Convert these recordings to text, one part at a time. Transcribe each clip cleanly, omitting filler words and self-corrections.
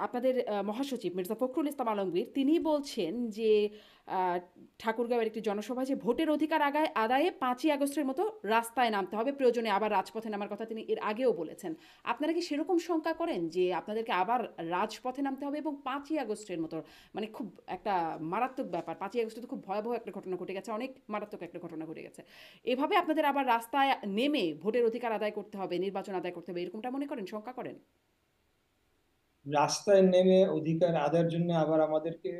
আপনাদের মহাসচিব মির্জা ফখরুল ইসলাম আলমগীর তিনি বলছেন যে আহ, ঠাকুরগাঁওয়ের একটি জনসভায় যে ভোটের অধিকার আদায়ে 5ই আগস্টের মতো রাস্তায় নামতে হবে, প্রয়োজনে আবার রাজপথে নামার কথা তিনি এর আগেও বলেছেন। আপনারা কি সেরকম শঙ্কা করেন যে আপনাদেরকে আবার রাজপথে নামতে হবে এবং 5ই আগস্টের মতো, মানে খুব একটা মারাত্মক ব্যাপার, 5ই আগস্টে তো খুব ভয়াবহ একটা ঘটনা ঘটে গেছে, অনেক মারাত্মক একটা ঘটনা ঘটে গেছে, এভাবে আপনাদের আবার রাস্তায় নেমে ভোটের অধিকার আদায় করতে হবে, নির্বাচন আদায় করতে হবে, এরকমটা মনে করেন, শঙ্কা করেন? রাস্তায় নেমে অধিকার আদায়ের জন্য আবার আমাদেরকে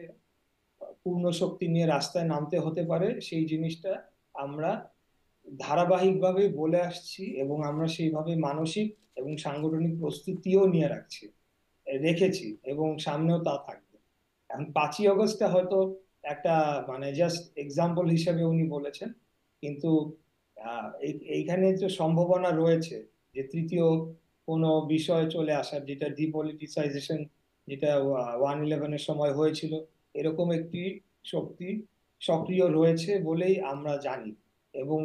পূর্ণ শক্তি নিয়ে রাস্তায় নামতে হতে পারে, সেই জিনিসটা আমরা ধারাবাহিকভাবে বলে আসছি এবং আমরা সেইভাবে মানসিক এবং সাংগঠনিক প্রস্তুতিও নিয়ে রেখেছি এবং সামনেও তা থাকবে। এখন 5ই আগস্টটা হয়তো একটা মানে জাস্ট এক্সাম্পল হিসেবে উনি বলেছেন, কিন্তু এইখানে যে সম্ভাবনা রয়েছে যে তৃতীয় কোনো বিষয় চলে আসার, যেটা ডিপলিটিসাইজেশন, যেটা 1/11-এর সময় হয়েছিল, এরকম একটি শক্তি সক্রিয় রয়েছে বলেই আমরা জানি। এবং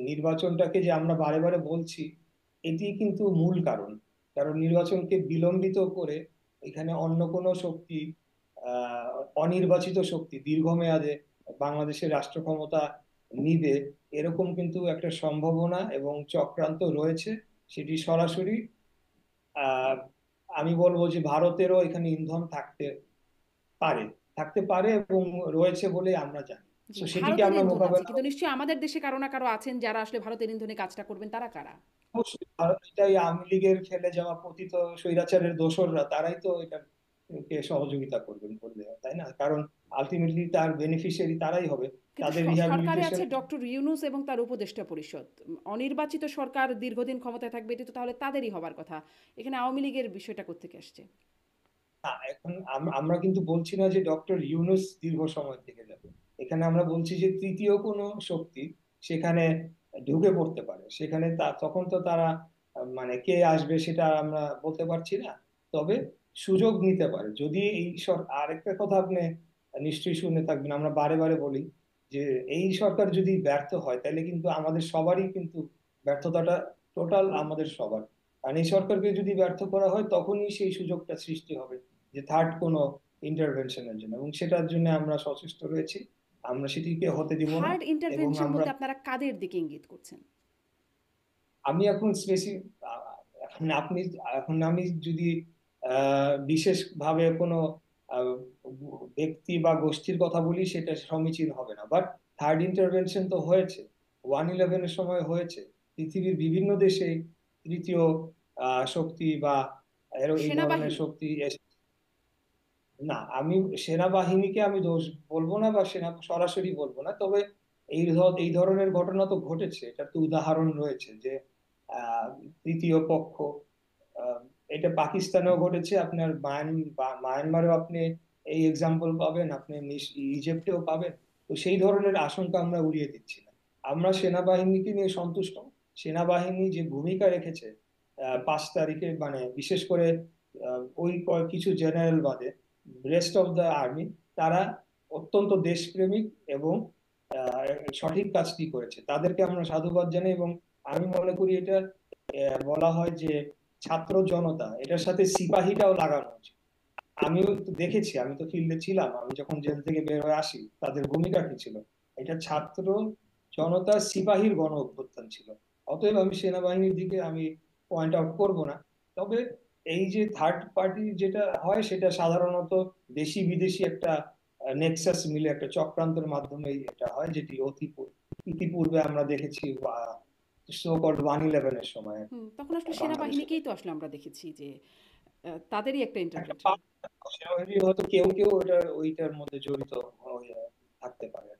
নির্বাচনটাকে যে আমরা বারে বারে বলছি, এটি কিন্তু মূল কারণ। কারণ নির্বাচনকে বিলম্বিত করে এখানে অন্য কোনো শক্তি, আহ অনির্বাচিত শক্তি দীর্ঘমেয়াদে বাংলাদেশের রাষ্ট্র ক্ষমতা নিবে, এরকম কিন্তু একটা সম্ভাবনা এবং চক্রান্ত রয়েছে। সেটি সরাসরি আহ আমি বলবো যে ভারতেরও এখানে ইন্ধন পারে থাকতে পারে এবং রয়েছে বলে আমরা জানি। জি, তো সেটিকে ভারতের আমরা ইন্ধন আছে, মোকাবেলা, কিন্তু নিশ্চয়ই আমাদের দেশে কারো না কারো আছেন যারা আসলে ভারতের ইন্ধনে কাজটা করবেন, তারা কারা? অবশ্যই ভারত, এটাই আওয়ামী লীগের ফেলে যাওয়া পতিত স্বৈরাচারের দোসররা, তারাই তো এটাকে সহযোগিতা করবেন বললে, তাই না? কারণ আলটিমেটলি তার বেনিফিশিয়ারি তারাই হবে। কিন্তু তাদের সরকারে রিহ্যাবিলিটেশন। আছে ডক্টর ইউনুস এবং তার উপদেষ্টা পরিষদ। অনির্বাচিত সরকার দীর্ঘদিন ক্ষমতায় থাকবে, এটি তো তাহলে তাদেরই হবার কথা। এখানে আওয়ামী লীগের বিষয়টা কোত্থেকে আসছে? না, এখন আমরা কিন্তু বলছি না যে ডক্টর ইউনূস দীর্ঘ সময় থেকে যাবে। এখানে আমরা বলছি যে তৃতীয় কোনো শক্তি সেখানে ঢুকে পড়তে পারে, সেখানে তখন তো তারা মানে কে আসবে সেটা আমরা বলতে পারছি না। তবে সুযোগ নিতে পারে যদি আরেকটা কথা আপনি নিশ্চয়ই শুনে থাকবেন, আমরা বারে বারে বলি যে এই সরকার যদি ব্যর্থ হয় তাহলে কিন্তু আমাদের সবারই কিন্তু ব্যর্থতাটা টোটাল আমাদের সবার। কারণ এই সরকারকে যদি ব্যর্থ করা হয় তখনই সেই সুযোগটা সৃষ্টি হবে যে থার্ড কোনো ইন্টারভেনশনের জন্য, এবং সেটার জন্য আমরা সচেষ্ট রয়েছি। আমরা সেটিকে হতে দিব না। থার্ড এবং ইন্টারভেনশন আমরা, বলতে আপনারা কাদের দিকে ইঙ্গিত করছেন? আমি এখন এখন আপনি এখন আমি যদি বিশেষভাবে কোনো আহ, ব্যক্তি বা গোষ্ঠীর কথা বলি সেটা সমীচীন হবে না, বাট থার্ড ইন্টারভেনশন তো হয়েছে, 1/11-এর সময় হয়েছে। পৃথিবীর বিভিন্ন দেশে তৃতীয় শক্তি বা এই ধরনের সেনাবাহিনী? শক্তি না, আমি সেনাবাহিনীকে আমি দোষ বলবো না বা সেনা সরাসরি বলবো না, তবে এই ধরনের ঘটনা তো ঘটেছে, এটার তো উদাহরণ রয়েছে যে আহ, তৃতীয় পক্ষ, আহ, এটা পাকিস্তানেও ঘটেছে, আপনার মায়ানমারেও আপনি এই এক্সাম্পল পাবেন, আপনি ইজিপ্টেও পাবেন। তো সেই ধরনের আশঙ্কা আমরা উড়িয়ে দিচ্ছি না। আমরা সেনাবাহিনীকে নিয়ে সন্তুষ্ট। সেনাবাহিনী যে ভূমিকা রেখেছে 5 তারিখে, মানে বিশেষ করে ওই কিছু জেনারেল বাদে রেস্ট অফ দ্য আর্মি, তারা অত্যন্ত দেশপ্রেমিক এবং সঠিক কাজটি করেছে, তাদেরকে আমরা সাধুবাদ জানাই। এবং আমি মনে করি এটা বলা হয় যে ছাত্র জনতা, এটার সাথে সিপাহীটাও লাগানো উচিত। আমিও তো দেখেছি, আমি তো ফিল্ডে ছিলাম, আমি যখন জেল থেকে বের হয়ে আসি তাদের ভূমিকা কি ছিল। এটা ছাত্র জনতা সিপাহীর গণ অভ্যুত্থান ছিল। অতএব আমি সেনাবাহিনীর দিকে আমি পয়েন্ট আউট করব না। তবে এই যে থার্ড পার্টি যেটা হয় সেটা সাধারণত দেশি বিদেশি একটা নেক্সাস মিলে একটা চক্রান্তের মাধ্যমে এটা হয়, যেটি ইতিপূর্বে আমরা দেখেছি সো কল্ড 1/11-এর সময় তখন আসলে বাংলাদেশে। সেনাবাহিনীকেই তো আসলে আমরা দেখেছি যে তাদেরই একটা একটা ইন্টারভেনশন। সেনাবাহিনী হয়তো কেউ কেউ ওইটার মধ্যে জড়িত হয়ে থাকতে পারে।